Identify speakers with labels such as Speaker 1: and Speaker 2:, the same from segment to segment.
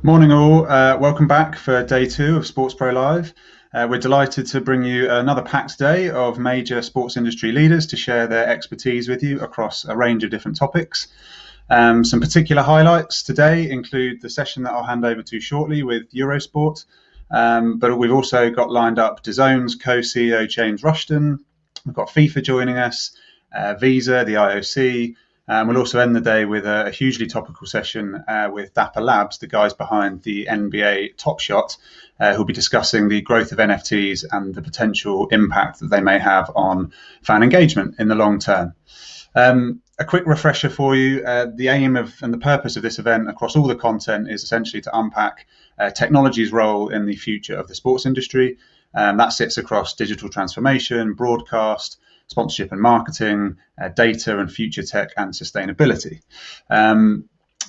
Speaker 1: Morning all, welcome back for day two of SportsPro Live. We're delighted to bring you another packed day of major sports industry leaders to share their expertise with you across a range of different topics. Some particular highlights today include the session that I'll hand over to shortly with Eurosport, but we've also got lined up DAZN's co-CEO James Rushton. We've got FIFA joining us, Visa, the IOC. We'll also end the day with a hugely topical session with Dapper Labs, the guys behind the NBA Top Shot, who'll be discussing the growth of NFTs and the potential impact that they may have on fan engagement in the long term. A quick refresher for you, the aim of and the purpose of this event across all the content is essentially to unpack technology's role in the future of the sports industry. That sits across digital transformation, broadcast, sponsorship and marketing, data and future tech and sustainability.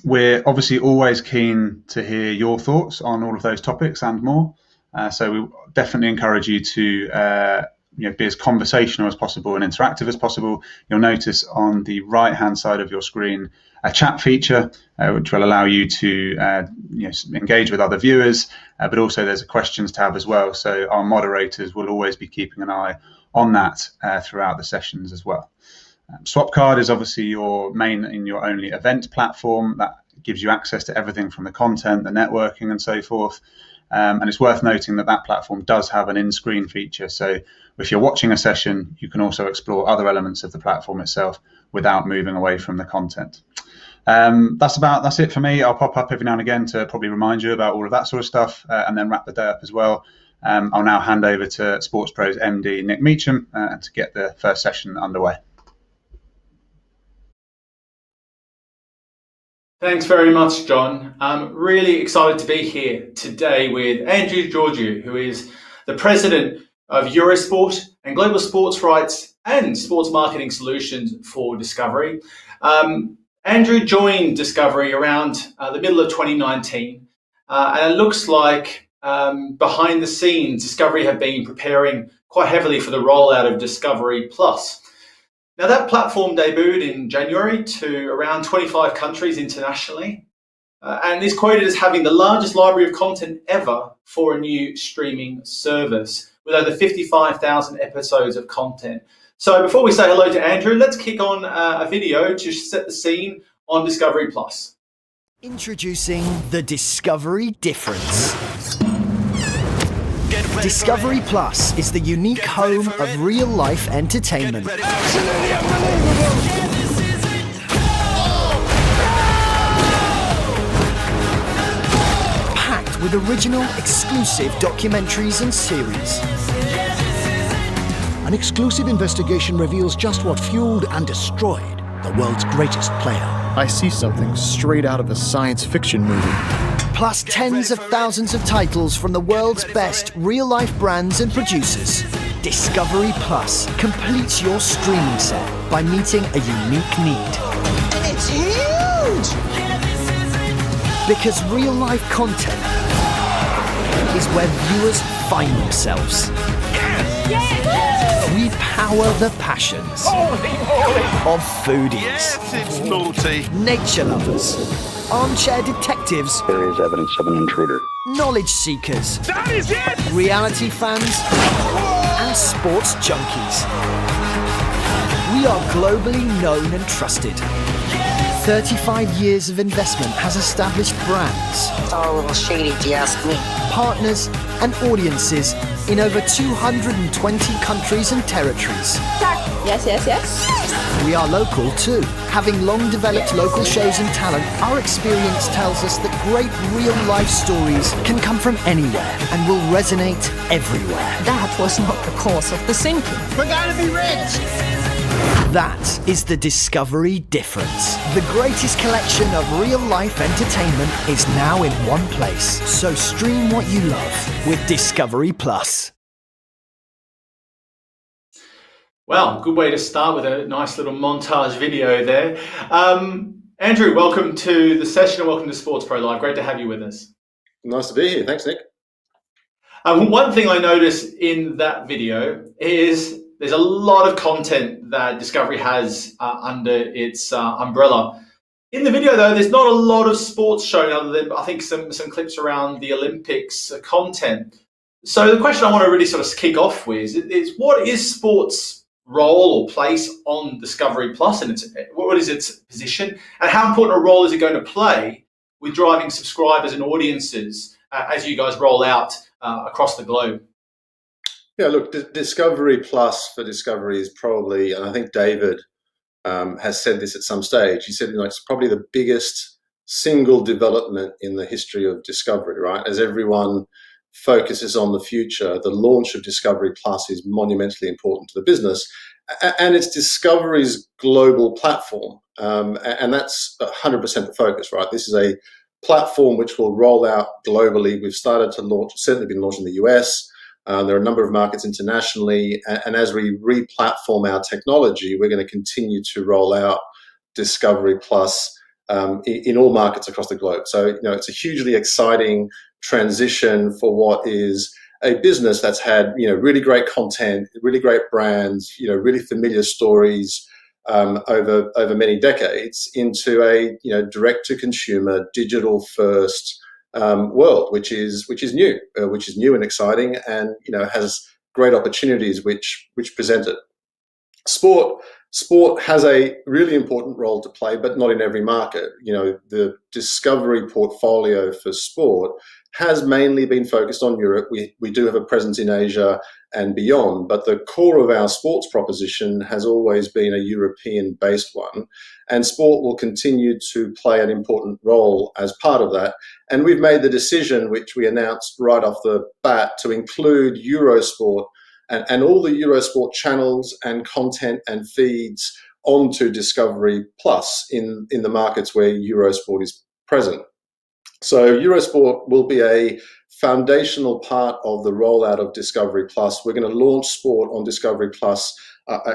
Speaker 1: We're obviously always keen to hear your thoughts on all of those topics and more. So we definitely encourage you to be as conversational as possible and interactive as possible. You'll notice on the right-hand side of your screen a chat feature, which will allow you to engage with other viewers, but also there's a questions tab as well. So our moderators will always be keeping an eye on that throughout the sessions as well. Swapcard is obviously your main and your only event platform that gives you access to everything from the content, the networking and so forth. And it's worth noting that that platform does have an in-screen feature. So if you're watching a session, you can also explore other elements of the platform itself without moving away from the content. That's it for me. I'll pop up every now and again to probably remind you about all of that sort of stuff and then wrap the day up as well. I'll now hand over to SportsPro's MD, Nick Meacham, to get the first session underway.
Speaker 2: Thanks very much, John. I'm really excited to be here today with Andrew Georgiou, who is the president of Eurosport and Global Sports Rights and Sports Marketing Solutions for Discovery. Andrew joined Discovery around the middle of 2019, and it looks like behind the scenes, Discovery have been preparing quite heavily for the rollout of Discovery Plus. Now, that platform debuted in January to around 25 countries internationally and is quoted as having the largest library of content ever for a new streaming service with over 55,000 episodes of content. So before we say hello to Andrew, let's kick on a video to set the scene on Discovery Plus.
Speaker 3: Introducing the Discovery Difference. Discovery Plus is the unique home of real-life entertainment.
Speaker 4: Absolutely unbelievable!
Speaker 3: Packed with original, exclusive documentaries and series.
Speaker 5: An exclusive investigation reveals just what fueled and destroyed the world's greatest player.
Speaker 6: I see something straight out of a science fiction movie.
Speaker 3: Plus tens of thousands of titles from the world's best real-life brands and producers. Discovery Plus completes your streaming set by meeting a unique need.
Speaker 4: It's huge!
Speaker 3: Because real-life content is where viewers find themselves. We power the passions of foodies,
Speaker 7: Yes, it's naughty.
Speaker 3: nature lovers, armchair detectives,
Speaker 8: There is evidence of an intruder.
Speaker 3: knowledge seekers,
Speaker 7: That is it!
Speaker 3: reality fans, and sports junkies. We are globally known and trusted. 35 years of investment has established brands,
Speaker 4: It's all a little shady if you ask me.
Speaker 3: partners, and audiences in over 220 countries and territories.
Speaker 9: Yes.
Speaker 3: We are local too. Having long developed local shows and talent, our experience tells us that great real-life stories can come from anywhere and will resonate everywhere.
Speaker 9: That was not the cause of the sinking.
Speaker 4: We're gonna be rich!
Speaker 3: That is the Discovery Difference. The greatest collection of real-life entertainment is now in one place. So stream what you love with Discovery Plus.
Speaker 2: Well, good way to start with a nice little montage video there. Andrew, welcome to the session and welcome to SportsPro Live. Great to have you with us.
Speaker 6: Nice to be here. Thanks, Nick.
Speaker 2: One thing I noticed in that video is there's a lot of content that Discovery has under its umbrella. In the video, though, there's not a lot of sports shown other than, I think, some clips around the Olympics content. So the question I want to really sort of kick off with is what is sports' role or place on Discovery Plus, and what is its position, and how important a role is it going to play with driving subscribers and audiences as you guys roll out across the globe?
Speaker 8: Yeah, look, Discovery Plus for Discovery is probably, and I think David has said this at some stage. He said, it's probably the biggest single development in the history of Discovery, right? As everyone focuses on the future, the launch of Discovery Plus is monumentally important to the business, and it's Discovery's global platform, and that's 100% the focus, right? This is a platform which will roll out globally. We've started to launch, certainly been launched in the US. There are a number of markets internationally, and as we re-platform our technology, we're going to continue to roll out Discovery Plus in all markets across the globe. So, it's a hugely exciting transition for what is a business that's had, really great content, really great brands, really familiar stories over many decades into a, direct-to-consumer, digital-first world, which is new and exciting, and has great opportunities which present it. Sport has a really important role to play, but not in every market. The Discovery portfolio for sport has mainly been focused on Europe. We do have a presence in Asia and beyond, but the core of our sports proposition has always been a European-based one, and sport will continue to play an important role as part of that. And we've made the decision, which we announced right off the bat, to include Eurosport and all the Eurosport channels and content and feeds onto Discovery Plus in the markets where Eurosport is present. So Eurosport will be a foundational part of the rollout of Discovery Plus. We're going to launch sport on Discovery Plus,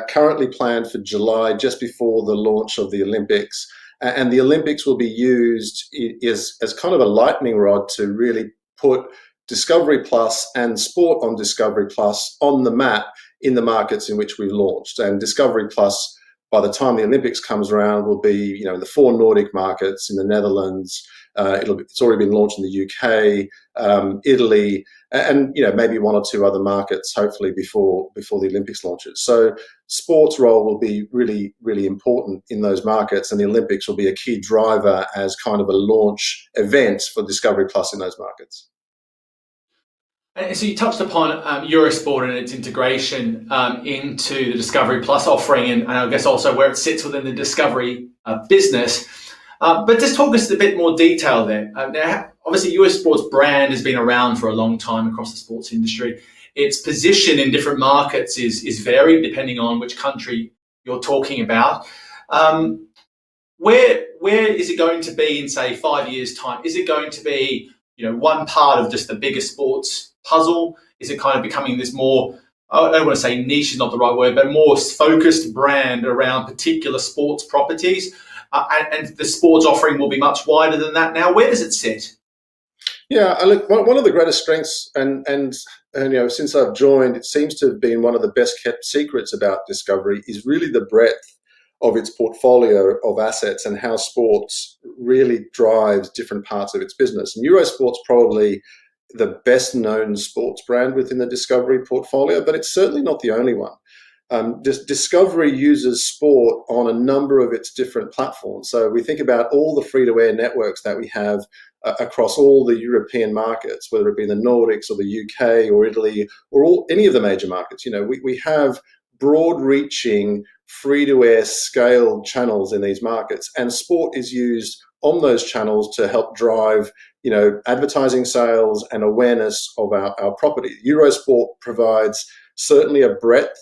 Speaker 8: currently planned for July, just before the launch of the Olympics. And the Olympics will be used as kind of a lightning rod to really put Discovery Plus and sport on Discovery Plus on the map in the markets in which we've launched. And Discovery Plus, by the time the Olympics comes around, will be in the 4 Nordic markets, in the Netherlands. It's already been launched in the UK, Italy, and maybe 1 or 2 other markets, hopefully before the Olympics launches. So sports role will be really, really important in those markets, and the Olympics will be a key driver as kind of a launch event for Discovery Plus in those markets.
Speaker 2: And so you touched upon Eurosport and its integration into the Discovery Plus offering, and I guess also where it sits within the Discovery business. But just talk us a bit more detail there. Now, obviously, Eurosport's brand has been around for a long time across the sports industry. Its position in different markets is varied depending on which country you're talking about. Where is it going to be in, say, 5 years' time? Is it going to be one part of just the bigger sports puzzle? Is it kind of becoming this more, I don't want to say niche is not the right word, but more focused brand around particular sports properties? And the sports offering will be much wider than that now. Where does it sit?
Speaker 8: Yeah, look, one of the greatest strengths, and since I've joined, it seems to have been one of the best kept secrets about Discovery, is really the breadth of its portfolio of assets and how sports really drives different parts of its business. And Eurosport's probably the best known sports brand within the Discovery portfolio, but it's certainly not the only one. Discovery uses sport on a number of its different platforms. So we think about all the free-to-air networks that we have across all the European markets, whether it be the Nordics or the UK or Italy or any of the major markets. We have broad-reaching free-to-air scaled channels in these markets, and sport is used on those channels to help drive advertising sales and awareness of our property. Eurosport provides certainly a breadth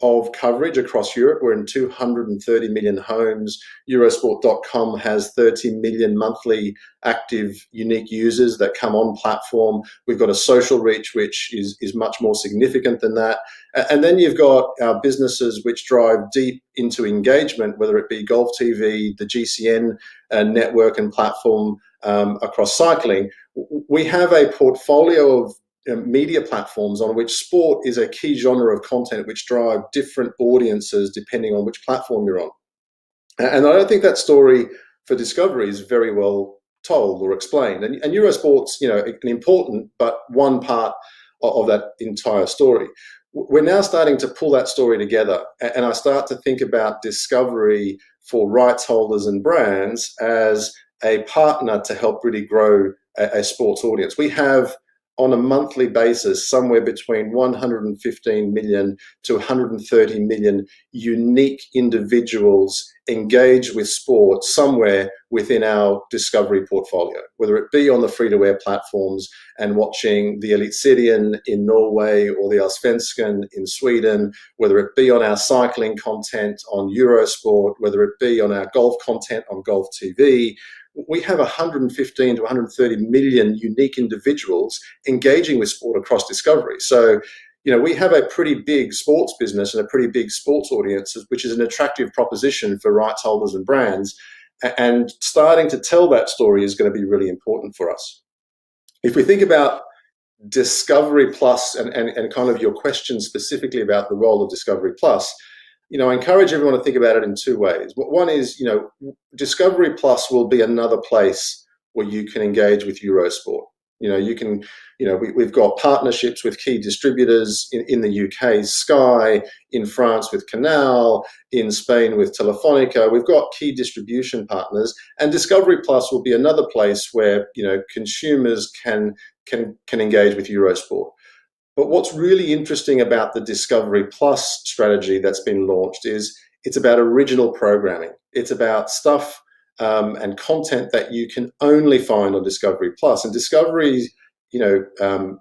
Speaker 8: of coverage across Europe. We're in 230 million homes. Eurosport.com has 30 million monthly active unique users that come on platform. We've got a social reach which is much more significant than that. And then you've got our businesses which drive deep into engagement, whether it be Golf TV, the GCN network and platform across cycling. We have a portfolio of media platforms on which sport is a key genre of content which drive different audiences depending on which platform you're on. And I don't think that story for Discovery is very well told or explained. And Eurosport's, an important but one part of that entire story. We're now starting to pull that story together, and I start to think about Discovery for rights holders and brands as a partner to help really grow a sports audience. We have, on a monthly basis, somewhere between 115 million to 130 million unique individuals engage with sport somewhere within our Discovery portfolio, whether it be on the free-to-air platforms and watching the Elitserien in Norway or the Allsvenskan in Sweden, whether it be on our cycling content on Eurosport, whether it be on our golf content on Golf TV. We have 115 to 130 million unique individuals engaging with sport across Discovery. So, we have a pretty big sports business and a pretty big sports audience, which is an attractive proposition for rights holders and brands. And starting to tell that story is going to be really important for us. If we think about Discovery Plus and kind of your question specifically about the role of Discovery Plus, I encourage everyone to think about it in two ways. One is, Discovery Plus will be another place where you can engage with Eurosport. We've got partnerships with key distributors in the UK, Sky, in France with Canal, in Spain with Telefonica. We've got key distribution partners, and Discovery Plus will be another place where, consumers can engage with Eurosport. But what's really interesting about the Discovery Plus strategy that's been launched is it's about original programming. It's about stuff and content that you can only find on Discovery Plus. And Discovery's,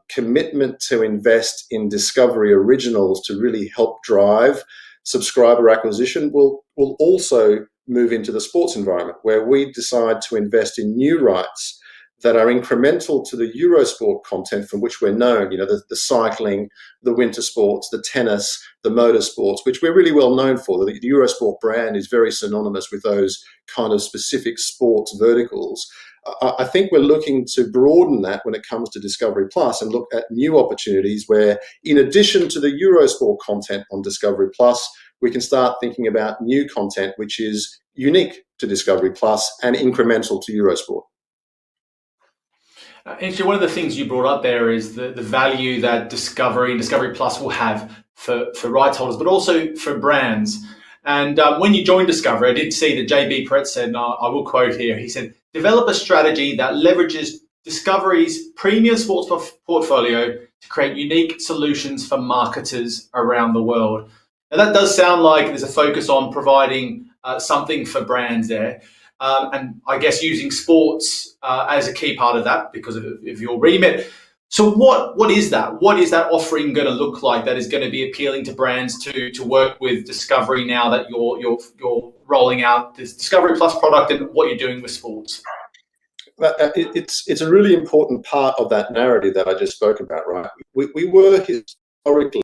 Speaker 8: commitment to invest in Discovery originals to really help drive subscriber acquisition will also move into the sports environment, where we decide to invest in new rights that are incremental to the Eurosport content from which we're known, the cycling, the winter sports, the tennis, the motorsports, which we're really well known for. The Eurosport brand is very synonymous with those kind of specific sports verticals. I think we're looking to broaden that when it comes to Discovery Plus and look at new opportunities where, in addition to the Eurosport content on Discovery Plus, we can start thinking about new content which is unique to Discovery Plus and incremental to Eurosport.
Speaker 2: Actually, one of the things you brought up there is the value that Discovery and Discovery Plus will have for rights holders, but also for brands. And when you joined Discovery, I did see that JB Perrett said, and I will quote here, he said, develop a strategy that leverages Discovery's premium sports portfolio to create unique solutions for marketers around the world. Now, that does sound like there's a focus on providing something for brands there. And I guess using sports as a key part of that because of your remit. So what is that? What is that offering going to look like that is going to be appealing to brands to work with Discovery now that you're rolling out this Discovery Plus product and what you're doing with sports?
Speaker 8: It's a really important part of that narrative that I just spoke about, right? We were historically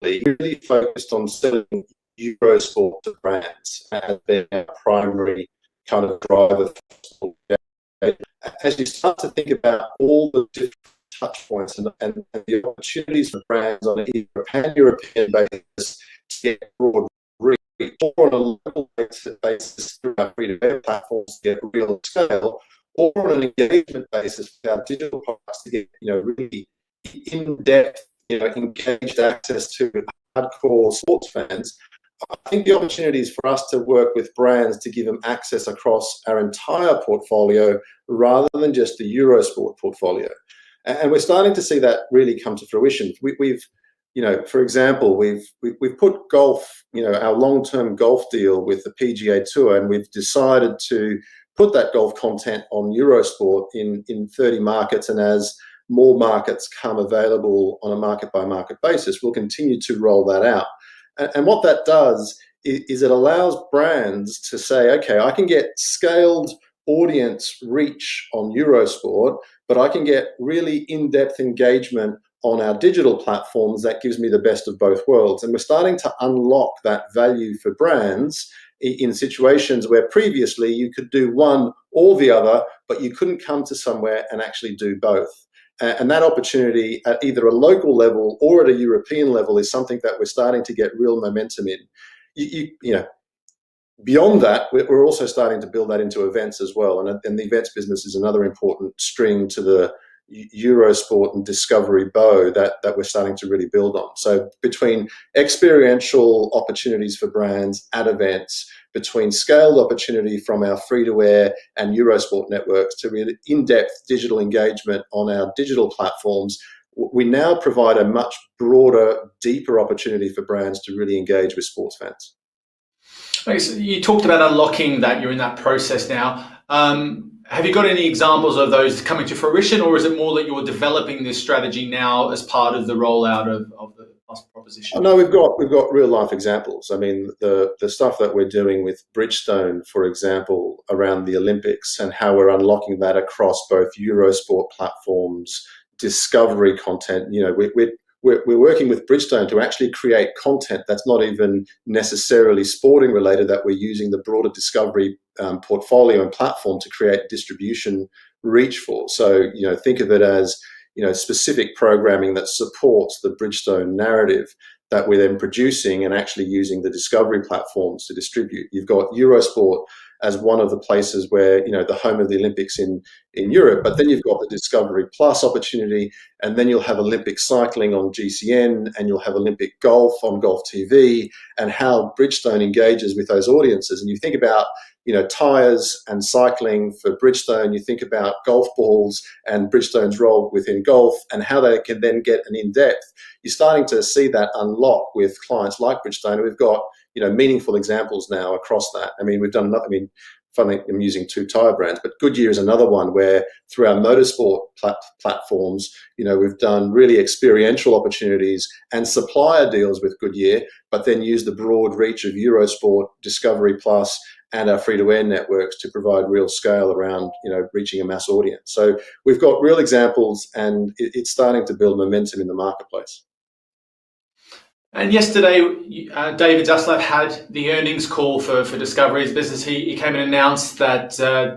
Speaker 8: really focused on selling Eurosport to brands as their primary kind of driver. As you start to think about all the different touch points and the opportunities for brands on a pan-European basis to get broad reach, or on a local basis through our free-to-air platforms to get real scale, or on an engagement basis with our digital products to get really in-depth, engaged access to hardcore sports fans. I think the opportunity is for us to work with brands to give them access across our entire portfolio rather than just the Eurosport portfolio. And we're starting to see that really come to fruition. We've for example, we've put golf, our long-term golf deal with the PGA Tour, and we've decided to put that golf content on Eurosport in 30 markets. And as more markets come available on a market-by-market basis, we'll continue to roll that out. And what that does is it allows brands to say, okay, I can get scaled audience reach on Eurosport, but I can get really in-depth engagement on our digital platforms that gives me the best of both worlds. And we're starting to unlock that value for brands in situations where previously you could do one or the other, but you couldn't come to somewhere and actually do both. And that opportunity at either a local level or at a European level is something that we're starting to get real momentum in. Beyond that, we're also starting to build that into events as well. And the events business is another important string to the Eurosport and Discovery bow that we're starting to really build on. So between experiential opportunities for brands at events, between scaled opportunity from our free-to-air and Eurosport networks to really in-depth digital engagement on our digital platforms, we now provide a much broader, deeper opportunity for brands to really engage with sports fans.
Speaker 2: Okay, so you talked about unlocking that. You're in that process now. Have you got any examples of those coming to fruition, or is it more that you're developing this strategy now as part of the rollout of the Plus proposition?
Speaker 8: Oh, no, we've got real life examples. I mean, the stuff that we're doing with Bridgestone, for example, around the Olympics, and how we're unlocking that across both Eurosport platforms, Discovery content. You know, we're working with Bridgestone to actually create content that's not even necessarily sporting related, that we're using the broader Discovery portfolio and platform to create distribution reach for. So, you know, think of it as, you know, specific programming that supports the Bridgestone narrative that we're then producing and actually using the Discovery platforms to distribute. You've got Eurosport as one of the places where, you know, the home of the Olympics in Europe, but then you've got the Discovery Plus opportunity, and then you'll have Olympic cycling on GCN, and you'll have Olympic golf on Golf TV, and how Bridgestone engages with those audiences. And you think about, you know, tyres and cycling for Bridgestone, you think about golf balls and Bridgestone's role within golf and how they can then get an in-depth. You're starting to see that unlock with clients like Bridgestone. We've got, you know, meaningful examples now across that. I mean, we've done, funny, I'm using two tyre brands, but Goodyear is another one where through our motorsport platforms, you know, we've done really experiential opportunities and supplier deals with Goodyear, but then use the broad reach of Eurosport, Discovery Plus, and our free-to-air networks to provide real scale around, you know, reaching a mass audience. So we've got real examples, and it's starting to build momentum in the marketplace.
Speaker 2: And yesterday, David Zaslav had the earnings call for Discovery's business. He came and announced that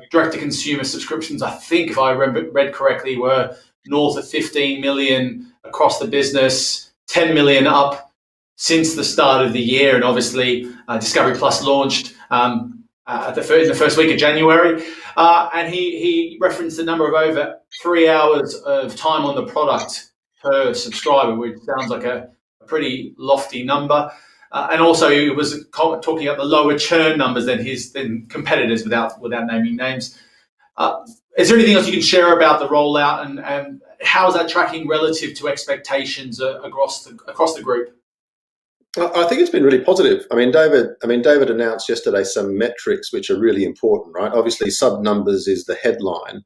Speaker 2: direct-to-consumer subscriptions, I think, if I read correctly, were north of 15 million across the business, 10 million up since the start of the year. And obviously, Discovery Plus launched in the first week of January. And he referenced the number of over 3 hours of time on the product per subscriber, which sounds like a pretty lofty number. And also he was talking about the lower churn numbers than competitors without naming names. Is there anything else you can share about the rollout, and how is that tracking relative to expectations across the group?
Speaker 8: I think it's been really positive. I mean, David announced yesterday some metrics which are really important, right? Obviously, sub numbers is the headline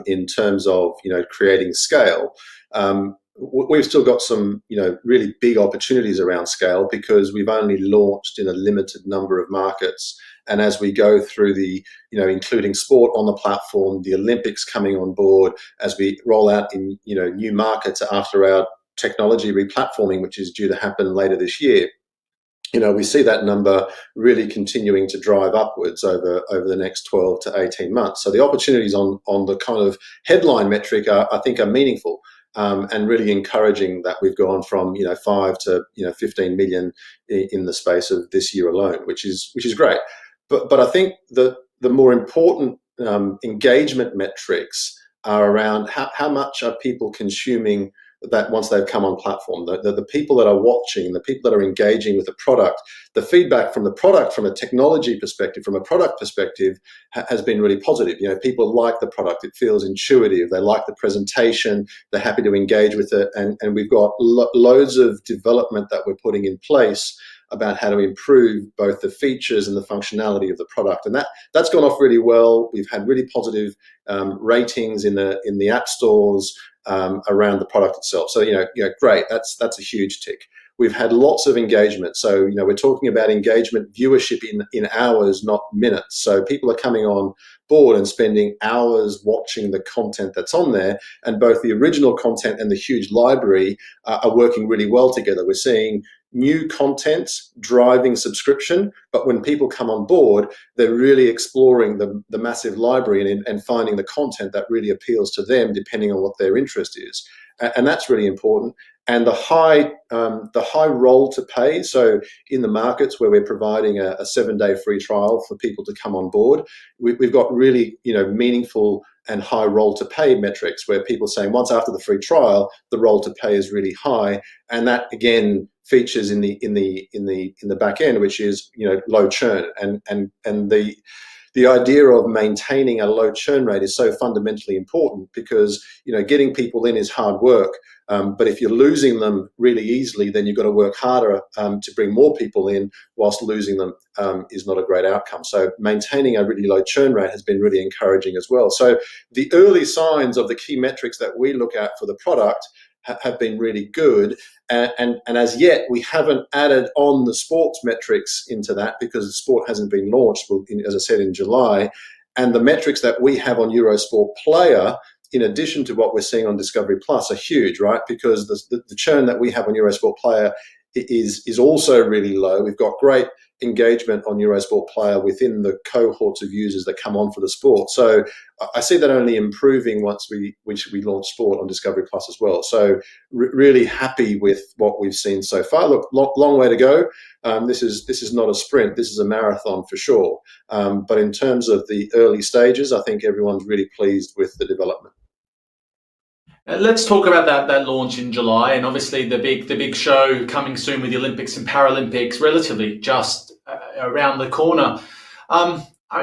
Speaker 8: in terms of, you know, creating scale. We've still got some, you know, really big opportunities around scale because we've only launched in a limited number of markets. And as we go through the, you know, including sport on the platform, the Olympics coming on board, as we roll out in, you know, new markets after our technology replatforming, which is due to happen later this year, you know, we see that number really continuing to drive upwards over the next 12 to 18 months. So the opportunities on the kind of headline metric I think are meaningful. And really encouraging that we've gone from, you know, 5 to, you know, 15 million in the space of this year alone, which is great. But I think the more important engagement metrics are around how much are people consuming that once they've come on platform. The people that are watching, the people that are engaging with the product, the feedback from the product, from a technology perspective, from a product perspective, has been really positive. You know, people like the product. It feels intuitive. They like the presentation. They're happy to engage with it. And we've got loads of development that we're putting in place about how to improve both the features and the functionality of the product. And that's gone off really well. We've had really positive ratings in the app stores around the product itself. So, you know, great. That's a huge tick. We've had lots of engagement. So, you know, we're talking about engagement viewership in hours, not minutes. So people are coming on board and spending hours watching the content that's on there. And both the original content and the huge library are working really well together. We're seeing new content driving subscription, but when people come on board, they're really exploring the massive library and finding the content that really appeals to them depending on what their interest is. And that's really important. and the high role to pay. So in the markets where we're providing a 7-day free trial for people to come on board, we've got really meaningful and high role to pay metrics where people are saying once after the free trial, the role to pay is really high, and that again features in the back end, which is low churn, and the idea of maintaining a low churn rate is so fundamentally important because getting people in is hard work, but if you're losing them really easily, then you've got to work harder to bring more people in, whilst losing them is not a great outcome. So maintaining a really low churn rate has been really encouraging as well. So the early signs of the key metrics that we look at for the product have been really good, and as yet we haven't added on the sports metrics into that because the sport hasn't been launched, as I said, in July. And the metrics that we have on Eurosport Player, in addition to what we're seeing on Discovery Plus, are huge, right? Because the churn that we have on Eurosport Player is also really low. We've got great engagement on Eurosport Player within the cohorts of users that come on for the sport. So I see that only improving once we launch sport on Discovery Plus as well. So really happy with what we've seen so far. Look, long way to go. This is not a sprint. This is a marathon for sure. But in terms of the early stages, I think everyone's really pleased with the development.
Speaker 2: Let's talk about that launch in July, and obviously the big show coming soon with the Olympics and Paralympics relatively just around the corner.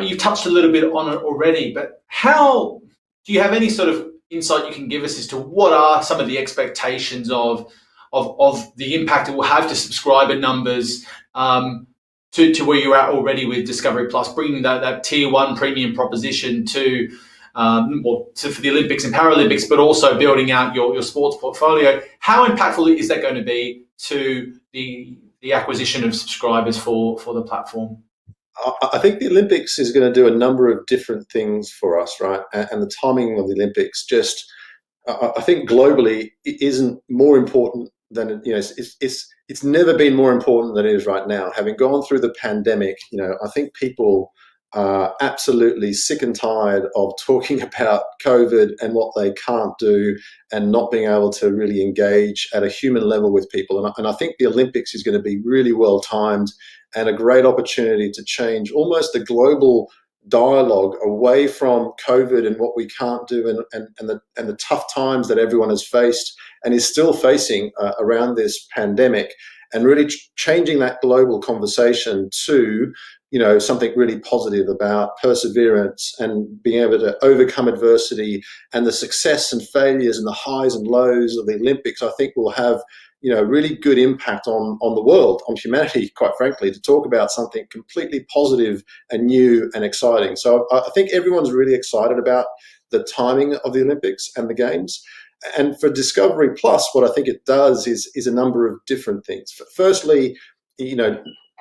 Speaker 2: You've touched a little bit on it already, but how do you have any sort of insight you can give us as to what are some of the expectations of the impact it will have to subscriber numbers to where you're at already with Discovery Plus, bringing that tier 1 premium proposition to for the Olympics and Paralympics, but also building out your sports portfolio? How impactful is that going to be to the acquisition of subscribers for the platform?
Speaker 8: I think the Olympics is going to do a number of different things for us, right? And the timing of the Olympics, I think globally, it isn't more important than it's never been more important than it is right now. Having gone through the pandemic, I think people are absolutely sick and tired of talking about COVID and what they can't do and not being able to really engage at a human level with people. And I think the Olympics is going to be really well timed and a great opportunity to change almost the global dialogue away from COVID and what we can't do and the tough times that everyone has faced and is still facing around this pandemic, and really changing that global conversation to something really positive about perseverance and being able to overcome adversity, and the success and failures and the highs and lows of the Olympics, I think will have really good impact on the world, on humanity, quite frankly, to talk about something completely positive and new and exciting. So I think everyone's really excited about the timing of the Olympics and the Games. And for Discovery Plus, what I think it does is a number of different things. Firstly,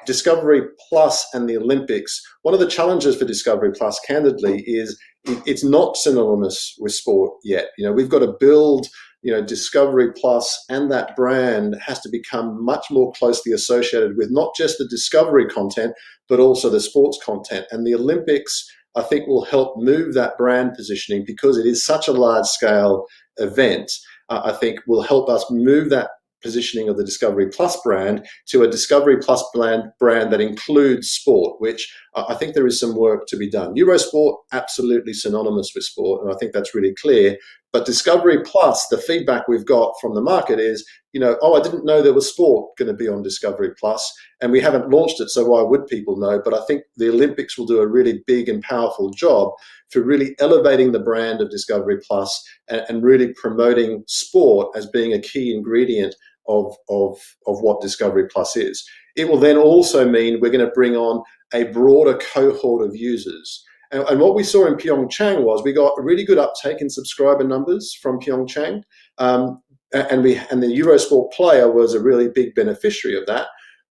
Speaker 8: Discovery Plus and the Olympics, one of the challenges for Discovery Plus, candidly, is it's not synonymous with sport yet. We've got to build, Discovery Plus, and that brand has to become much more closely associated with not just the Discovery content, but also the sports content. And the Olympics, I think, will help move that brand positioning because it is such a large-scale event. I think will help us move that positioning of the Discovery Plus brand to a Discovery Plus brand that includes sport, which I think there is some work to be done. Eurosport, absolutely synonymous with sport, and I think that's really clear. But Discovery Plus, the feedback we've got from the market is, I didn't know there was sport going to be on Discovery Plus, and we haven't launched it, so why would people know? But I think the Olympics will do a really big and powerful job for really elevating the brand of Discovery Plus and really promoting sport as being a key ingredient of what Discovery Plus is. It will then also mean we're going to bring on a broader cohort of users. And what we saw in Pyeongchang was we got a really good uptake in subscriber numbers from Pyeongchang, and the Eurosport Player was a really big beneficiary of that.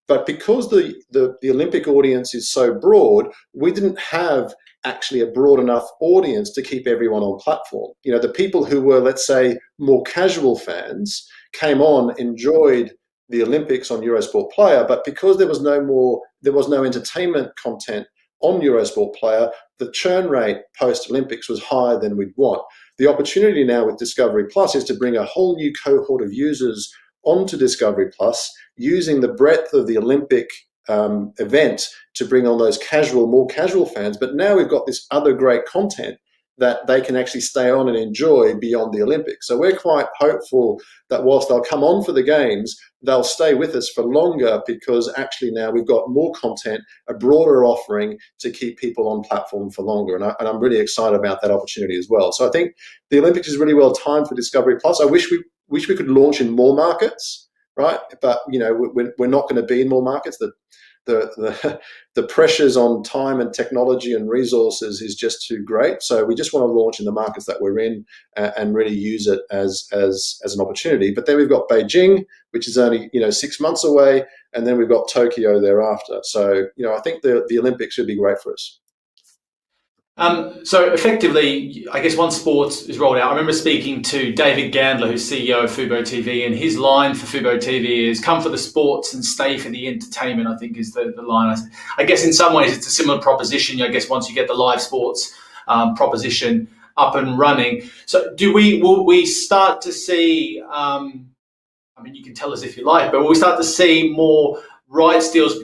Speaker 8: But because the Olympic audience is so broad, we didn't have actually a broad enough audience to keep everyone on platform. The people who were, let's say, more casual fans came on, enjoyed the Olympics on Eurosport Player, but because there was no entertainment content on Eurosport Player, the churn rate post-Olympics was higher than we'd want. The opportunity now with Discovery Plus is to bring a whole new cohort of users onto Discovery Plus, using the breadth of the Olympic event to bring on those more casual fans. But now we've got this other great content that they can actually stay on and enjoy beyond the Olympics. So we're quite hopeful that whilst they'll come on for the games, they'll stay with us for longer, because actually now we've got more content, a broader offering to keep people on platform for longer. And I'm really excited about that opportunity as well. So I think the Olympics is really well timed for Discovery Plus. I wish we could launch in more markets, right? But we're not going to be in more markets. The pressures on time and technology and resources is just too great. So we just want to launch in the markets that we're in and really use it as an opportunity. But then we've got Beijing, which is only 6 months away, and then we've got Tokyo thereafter. So I think the Olympics should be great for us.
Speaker 2: So effectively, I guess once sports is rolled out, I remember speaking to David Gandler, who's CEO of Fubo TV, and his line for Fubo TV is "Come for the sports and stay for the entertainment," I think is the line. I guess in some ways it's a similar proposition. I guess once you get the live sports proposition up and running. So will we start to see, you can tell us if you like, but will we start to see more rights deals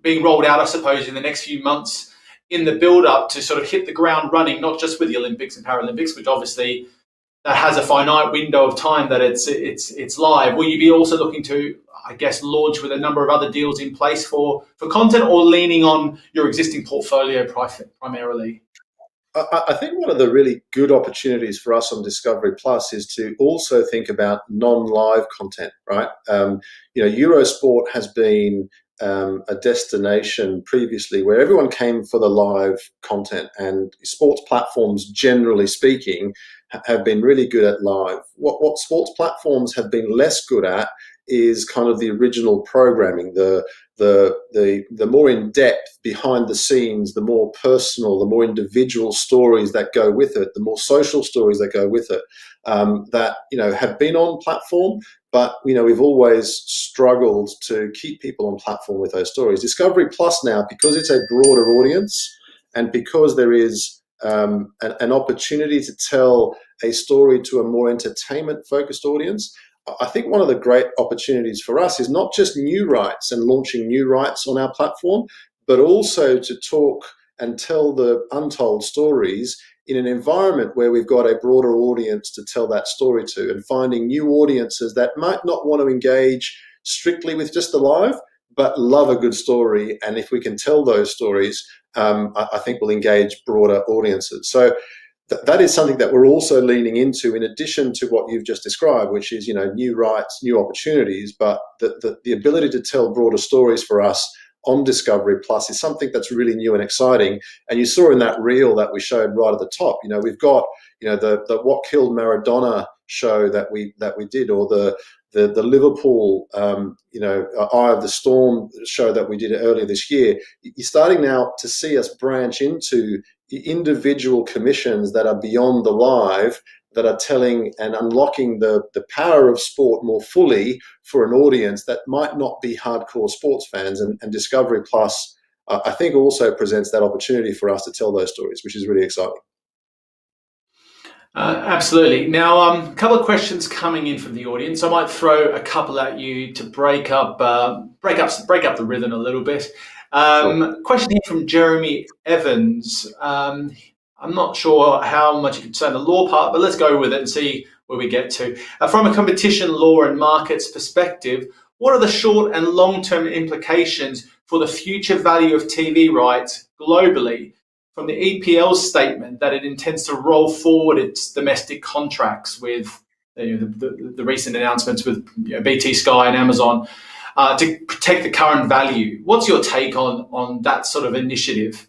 Speaker 2: being rolled out, I suppose, in the next few months, in the build-up to sort of hit the ground running, not just with the Olympics and Paralympics, which obviously that has a finite window of time that it's live. Will you be also looking to, I guess, launch with a number of other deals in place for content, or leaning on your existing portfolio primarily?
Speaker 8: I think one of the really good opportunities for us on Discovery Plus is to also think about non-live content, right? Eurosport has been a destination previously where everyone came for the live content, and sports platforms, generally speaking, have been really good at live. What sports platforms have been less good at is kind of the original programming, the more in depth, behind the scenes, the more personal, the more individual stories that go with it, the more social stories that go with it, that have been on platform. But we've always struggled to keep people on platform with those stories. Discovery Plus now, because it's a broader audience, and because there is an opportunity to tell a story to a more entertainment-focused audience, I think one of the great opportunities for us is not just new rights and launching new rights on our platform, but also to talk and tell the untold stories in an environment where we've got a broader audience to tell that story to, and finding new audiences that might not want to engage strictly with just the live, but love a good story. And if we can tell those stories, I think we'll engage broader audiences. So that is something that we're also leaning into, in addition to what you've just described, which is new rights, new opportunities. But the ability to tell broader stories for us on Discovery Plus is something that's really new and exciting. And you saw in that reel that we showed right at the top, we've got the What Killed Maradona show that we did, or the Liverpool Eye of the Storm show that we did earlier this year. You're starting now to see us branch into individual commissions that are beyond the live, that are telling and unlocking the power of sport more fully for an audience that might not be hardcore sports fans. And Discovery Plus, I think, also presents that opportunity for us to tell those stories, which is really exciting.
Speaker 2: Absolutely. Now, a couple of questions coming in from the audience. I might throw a couple at you to break up the rhythm a little bit. Sure. Question here from Jeremy Evans. I'm not sure how much you can say on the law part, but let's go with it and see where we get to. From a competition law and markets perspective, what are the short and long-term implications for the future value of TV rights globally from the EPL's statement that it intends to roll forward its domestic contracts with the recent announcements with BT, Sky and Amazon to protect the current value? What's your take on that sort of initiative?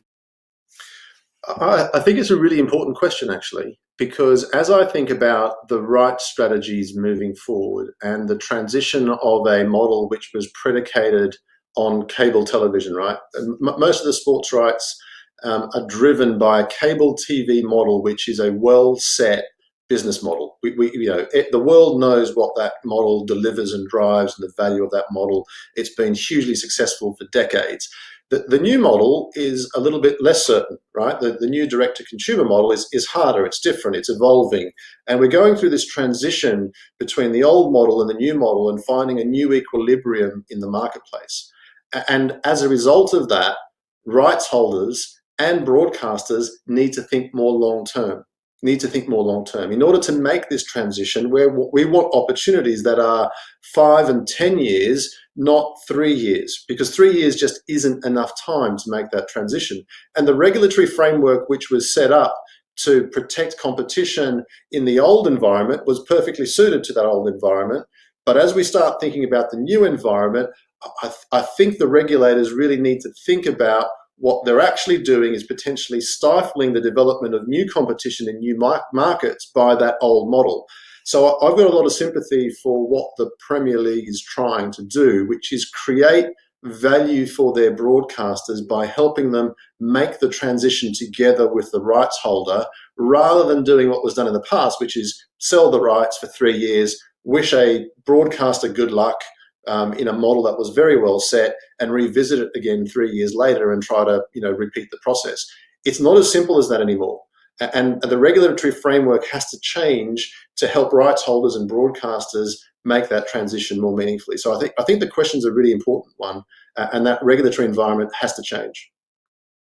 Speaker 8: I think it's a really important question, actually, because as I think about the right strategies moving forward and the transition of a model which was predicated on cable television, right? And most of the sports rights are driven by a cable TV model, which is a well-set business model. The world knows what that model delivers and drives, and the value of that model. It's been hugely successful for decades. The new model is a little bit less certain, right? The new direct-to-consumer model is harder, it's different, it's evolving. And we're going through this transition between the old model and the new model and finding a new equilibrium in the marketplace. And as a result of that, rights holders and broadcasters need to think more long-term. In order to make this transition, we want opportunities that are 5 and 10 years, not 3 years, because 3 years just isn't enough time to make that transition. And the regulatory framework which was set up to protect competition in the old environment was perfectly suited to that old environment. But as we start thinking about the new environment, I think the regulators really need to think about what they're actually doing is potentially stifling the development of new competition in new markets by that old model. So I've got a lot of sympathy for what the Premier League is trying to do, which is create value for their broadcasters by helping them make the transition together with the rights holder, rather than doing what was done in the past, which is sell the rights for 3 years, wish a broadcaster good luck, in a model that was very well set, and revisit it again 3 years later and try to repeat the process. It's not as simple as that anymore. And the regulatory framework has to change to help rights holders and broadcasters make that transition more meaningfully. So I think the question's a really important one, and that regulatory environment has to change.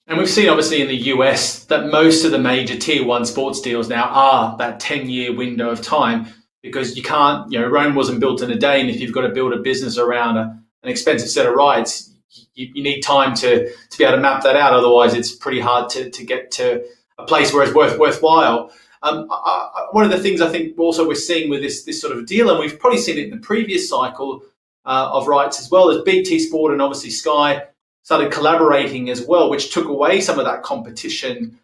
Speaker 2: And we've seen obviously in the US that most of the major tier 1 sports deals now are that 10-year window of time, because you can't, Rome wasn't built in a day, and if you've got to build a business around an expensive set of rights, you need time to be able to map that out. Otherwise, it's pretty hard to get to a place where it's worthwhile. One of the things I think also we're seeing with this sort of deal, and we've probably seen it in the previous cycle of rights as well, is BT Sport and obviously Sky started collaborating as well, which took away some of that competition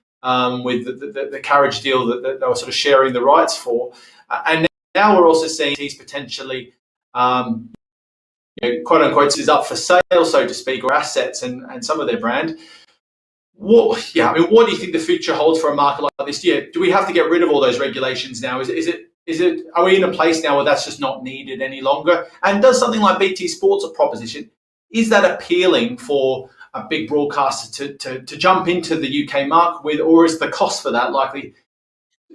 Speaker 2: with the carriage deal that they were sort of sharing the rights for. And now we're also seeing these potentially, quote unquote, is up for sale, so to speak, or assets and some of their brand. What do you think the future holds for a market like this? Do we have to get rid of all those regulations now? Are we in a place now where that's just not needed any longer? And does something like BT Sports a proposition? Is that appealing for a big broadcaster to jump into the UK market with, or is the cost for that likely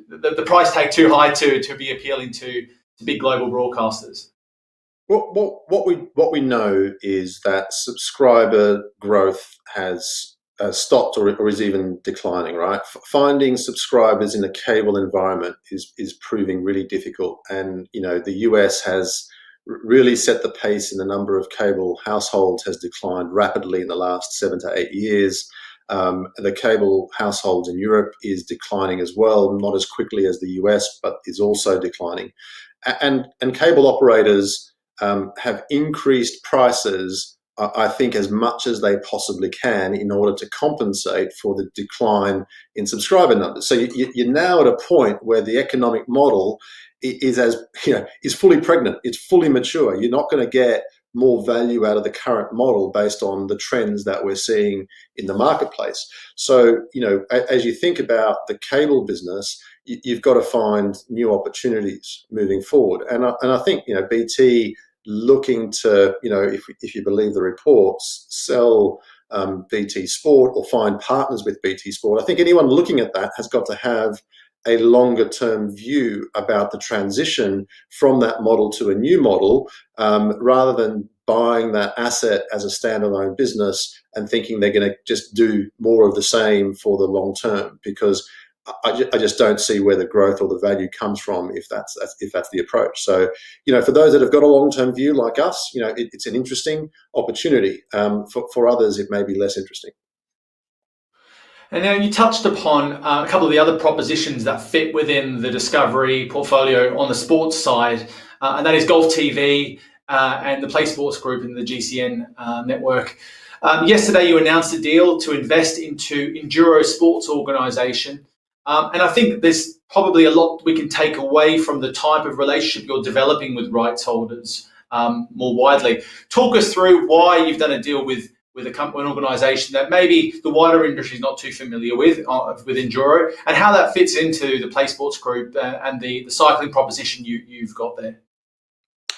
Speaker 2: the price tag too high to be appealing to big global broadcasters?
Speaker 8: What we know is that subscriber growth has stopped or is even declining, right? Finding subscribers in a cable environment is proving really difficult. And, the US has really set the pace in the number of cable households has declined rapidly in the last 7 to 8 years. The cable households in Europe is declining as well, not as quickly as the US, but is also declining. And cable operators have increased prices, I think, as much as they possibly can in order to compensate for the decline in subscriber numbers. So you're now at a point where the economic model is fully pregnant, it's fully mature. You're not going to get more value out of the current model based on the trends that we're seeing in the marketplace. So, as you think about the cable business, you've got to find new opportunities moving forward. And I think, BT looking to, if you believe the reports, sell BT Sport or find partners with BT Sport. I think anyone looking at that has got to have a longer term view about the transition from that model to a new model, rather than buying that asset as a standalone business and thinking they're going to just do more of the same for the long term, because I just don't see where the growth or the value comes from if that's the approach. So, for those that have got a long-term view like us, it's an interesting opportunity. For others, it may be less interesting.
Speaker 2: And now you touched upon a couple of the other propositions that fit within the Discovery portfolio on the sports side, and that is Golf TV and the Play Sports Group in the GCN network. Yesterday, you announced a deal to invest into Enduro sports organisation. And I think there's probably a lot we can take away from the type of relationship you're developing with rights holders more widely. Talk us through why you've done a deal with an organisation that maybe the wider industry is not too familiar with Enduro, and how that fits into the Play Sports Group and the cycling proposition you've got there.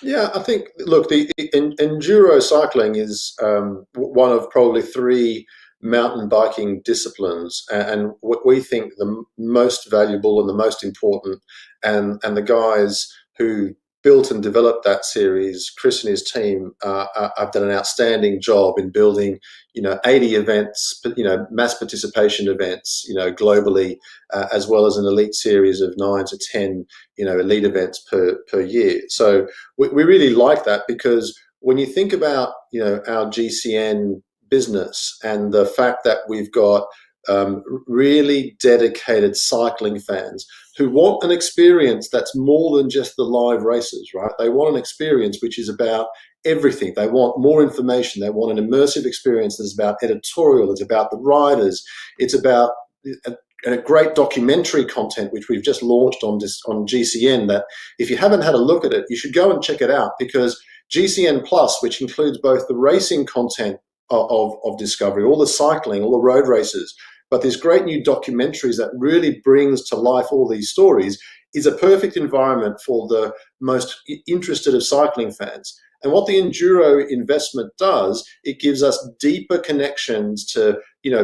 Speaker 8: Yeah, I think, look, enduro cycling is one of probably three mountain biking disciplines, and what we think the most valuable and the most important, and the guys who built and developed that series, Chris and his team, have done an outstanding job in building, 80 events, mass participation events, globally, as well as an elite series of 9 to 10, elite events per year. So we really like that, because when you think about our GCN business and the fact that we've got really dedicated cycling fans who want an experience that's more than just the live races, right? They want an experience which is about everything. They want more information. They want an immersive experience that's about editorial. It's about the riders. It's about a great documentary content, which we've just launched on GCN, that if you haven't had a look at it, you should go and check it out, because GCN Plus, which includes both the racing content of Discovery, all the cycling, all the road races, but there's great new documentaries that really brings to life all these stories, is a perfect environment for the most interested of cycling fans. And what the Enduro investment does, it gives us deeper connections to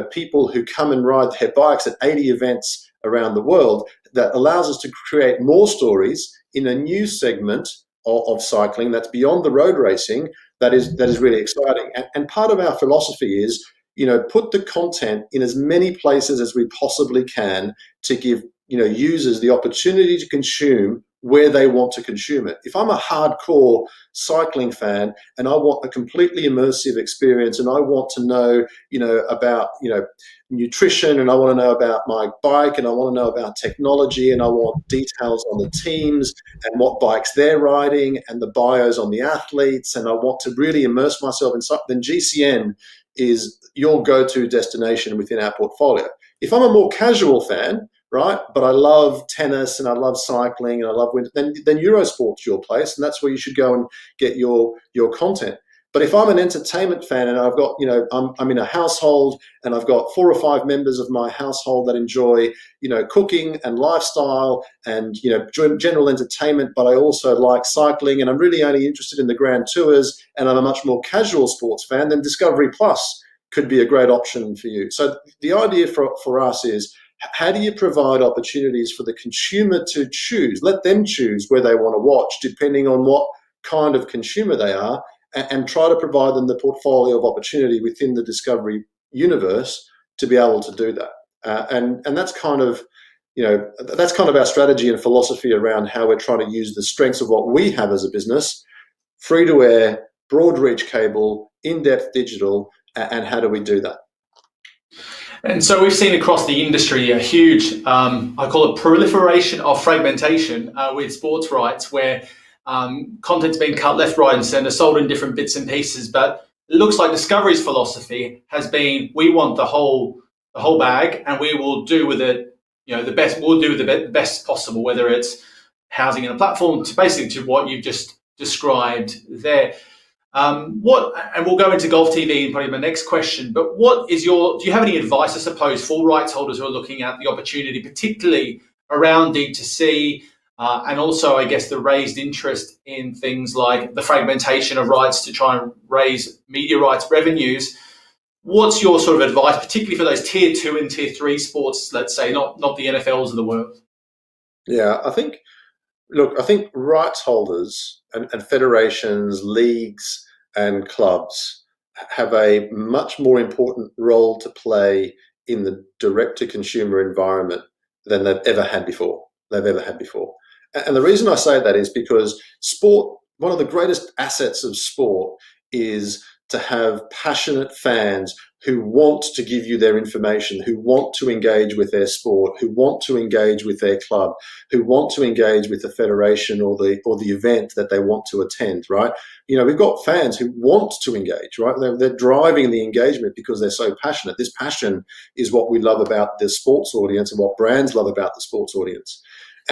Speaker 8: people who come and ride their bikes at 80 events around the world, that allows us to create more stories in a new segment of cycling that's beyond the road racing, that is really exciting. And part of our philosophy is, put the content in as many places as we possibly can to give users the opportunity to consume where they want to consume it. If I'm a hardcore cycling fan and I want a completely immersive experience, and I want to know, about, nutrition, and I want to know about my bike, and I want to know about technology, and I want details on the teams and what bikes they're riding and the bios on the athletes, and I want to really immerse myself in something, then GCN is your go-to destination within our portfolio. If I'm a more casual fan, right, but I love tennis and I love cycling and I love winter, then Eurosport's your place, and that's where you should go and get your content. But if I'm an entertainment fan and I've got, I'm in a household and I've got 4 or 5 members of my household that enjoy, cooking and lifestyle and, general entertainment, but I also like cycling and I'm really only interested in the Grand Tours and I'm a much more casual sports fan, then Discovery Plus could be a great option for you. So the idea for us is, how do you provide opportunities for the consumer to choose? Let them choose where they want to watch, depending on what kind of consumer they are, and try to provide them the portfolio of opportunity within the Discovery universe to be able to do that. And that's kind of, that's kind of our strategy and philosophy around how we're trying to use the strengths of what we have as a business: free to air, broad reach cable, in-depth digital, and how do we do that?
Speaker 2: And so we've seen across the industry a huge, I call it proliferation of fragmentation with sports rights, where content's being cut left, right, and centre, sold in different bits and pieces. But it looks like Discovery's philosophy has been, we want the whole bag, and we will do with it, the best. We'll do the best possible, whether it's housing in a platform, to basically to what you've just described there. And we'll go into Golf TV in probably my next question, but do you have any advice, I suppose, for rights holders who are looking at the opportunity, particularly around D2C, and also, I guess, the raised interest in things like the fragmentation of rights to try and raise media rights revenues? What's your sort of advice, particularly for those tier 2 and tier 3 sports, let's say, not the NFLs of the world?
Speaker 8: Yeah, I think rights holders and federations, leagues and clubs have a much more important role to play in the direct-to-consumer environment than they've ever had before. And the reason I say that is because sport, one of the greatest assets of sport is to have passionate fans who want to give you their information, who want to engage with their sport, who want to engage with their club, who want to engage with the federation or the event that they want to attend, right? We've got fans who want to engage, right? They're driving the engagement because they're so passionate. This passion is what we love about the sports audience and what brands love about the sports audience.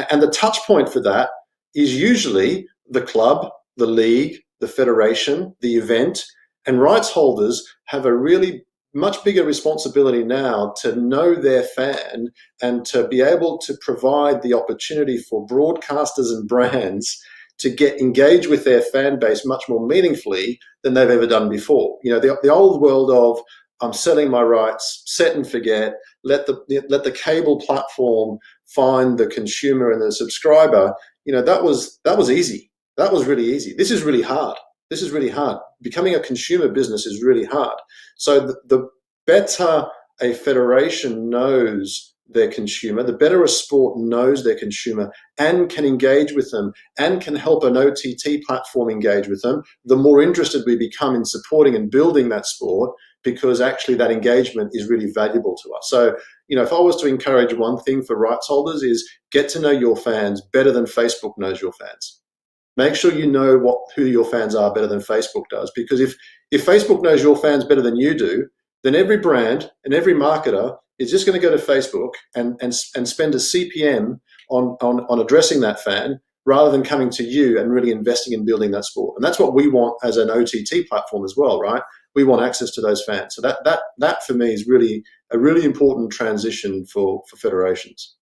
Speaker 8: And the touch point for that is usually the club, the league, the federation, the event, and rights holders have a really much bigger responsibility now to know their fan and to be able to provide the opportunity for broadcasters and brands to get engaged with their fan base much more meaningfully than they've ever done before. You know, the old world of I'm selling my rights, set and forget, let the cable platform find the consumer and the subscriber. You know, that was easy. That was really easy. This is really hard. This is really hard. Becoming a consumer business is really hard. So the better a federation knows their consumer, the better a sport knows their consumer and can engage with them and can help an OTT platform engage with them, the more interested we become in supporting and building that sport, because actually that engagement is really valuable to us. So, you know, if I was to encourage one thing for rights holders is get to know your fans better than Facebook knows your fans. Make sure you know who your fans are better than Facebook does, because if Facebook knows your fans better than you do, then every brand and every marketer is just going to go to Facebook and spend a CPM on addressing that fan rather than coming to you and really investing in building that sport. And that's what we want as an OTT platform as well, right? We want access to those fans. So that for me is really a really important transition for federations.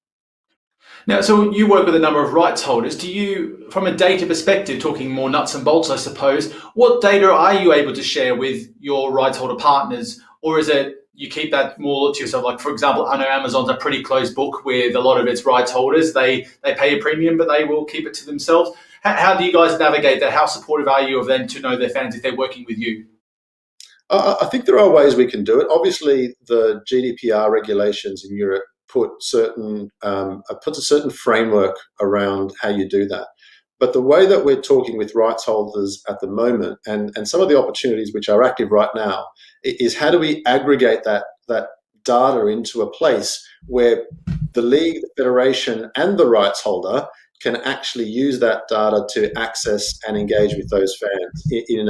Speaker 2: Now, so you work with a number of rights holders. Do you, from a data perspective, talking more nuts and bolts, I suppose, what data are you able to share with your rights holder partners? Or is it you keep that more to yourself? Like, for example, I know Amazon's a pretty closed book with a lot of its rights holders. They pay a premium, but they will keep it to themselves. How do you guys navigate that? How supportive are you of them to know their fans if they're working with you?
Speaker 8: I think there are ways we can do it. Obviously, the GDPR regulations in Europe puts a certain framework around how you do that. But the way that we're talking with rights holders at the moment, and some of the opportunities which are active right now, is how do we aggregate that data into a place where the league, the federation, and the rights holder can actually use that data to access and engage with those fans in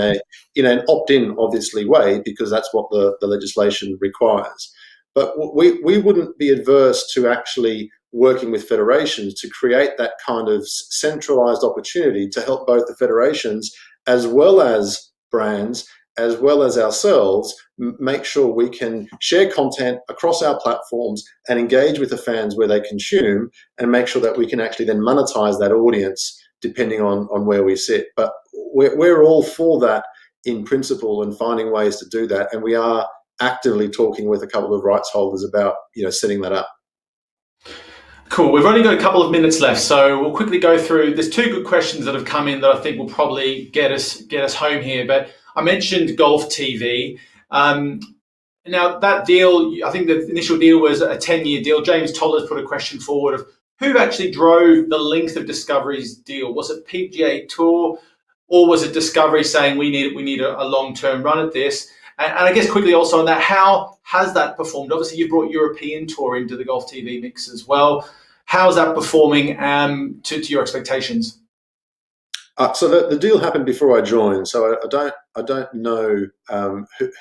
Speaker 8: an opt-in, obviously, way, because that's what the legislation requires. But we wouldn't be adverse to actually working with federations to create that kind of centralized opportunity to help both the federations as well as brands, as well as ourselves, make sure we can share content across our platforms and engage with the fans where they consume, and make sure that we can actually then monetize that audience depending on where we sit. But we're all for that in principle and finding ways to do that. And we are actively talking with a couple of rights holders about, setting that up.
Speaker 2: Cool. We've only got a couple of minutes left, so we'll quickly go through. There's two good questions that have come in that I think will probably get us home here. But I mentioned Golf TV. Now that deal, I think the initial deal was a 10-year deal. James Toller's put a question forward of who actually drove the length of Discovery's deal. Was it PGA Tour, or was it Discovery saying we need a long-term run at this? And I guess quickly also on that, how has that performed? Obviously, you brought European Tour into the Golf TV mix as well. How's that performing to your expectations?
Speaker 8: So the deal happened before I joined, so I don't know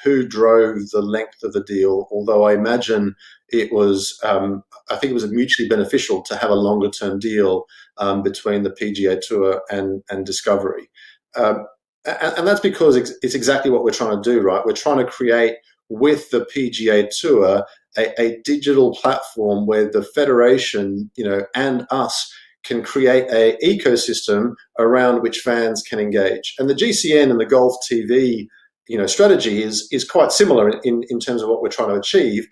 Speaker 8: who drove the length of the deal. Although I imagine it was, I think it was mutually beneficial to have a longer term deal between the PGA Tour and Discovery. And that's because it's exactly what we're trying to do, right? We're trying to create with the PGA Tour a digital platform where the federation, and us can create an ecosystem around which fans can engage. And the GCN and the Golf TV, strategy is quite similar in terms of what we're trying to achieve.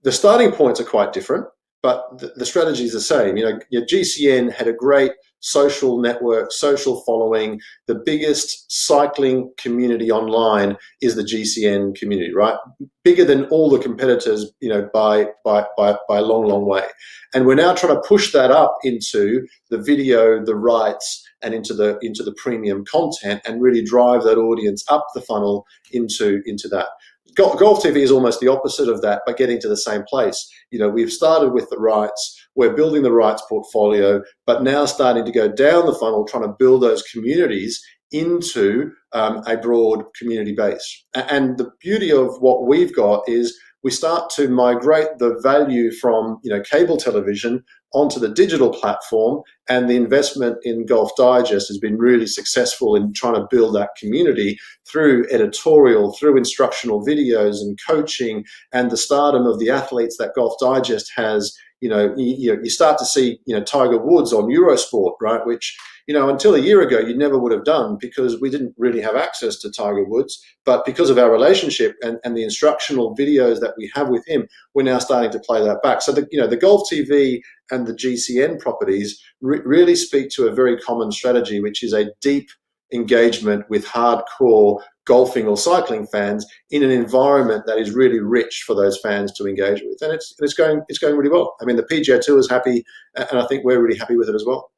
Speaker 8: The starting points are quite different, but the strategy is the same. Your GCN had a great social network, social following. The biggest cycling community online is the GCN community, right? Bigger than all the competitors, by a long way. And we're now trying to push that up into the video, the rights, and into the premium content, and really drive that audience up the funnel into that. Golf TV is almost the opposite of that, but getting to the same place. We've started with the rights, we're building the rights portfolio, but now starting to go down the funnel, trying to build those communities into a broad community base. And the beauty of what we've got is we start to migrate the value from cable television onto the digital platform, and the investment in Golf Digest has been really successful in trying to build that community through editorial, through instructional videos and coaching, and the stardom of the athletes that Golf Digest has you start to see, Tiger Woods on Eurosport, right? Which, until a year ago, you never would have done because we didn't really have access to Tiger Woods. But because of our relationship and the instructional videos that we have with him, we're now starting to play that back. So the Golf TV and the GCN properties really speak to a very common strategy, which is a deep engagement with hardcore golfing or cycling fans in an environment that is really rich for those fans to engage with, and it's going really well. I mean, the PGA Tour is happy, and I think we're really happy with it as well.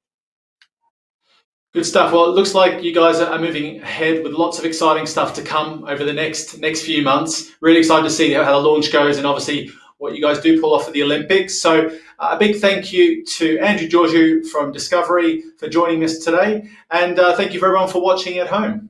Speaker 2: Good stuff. Well, it looks like you guys are moving ahead with lots of exciting stuff to come over the next few months. Really excited to see how the launch goes, and obviously what you guys do pull off at the Olympics. So a big thank you to Andrew Georgiou from Discovery for joining us today, and thank you for everyone for watching at home.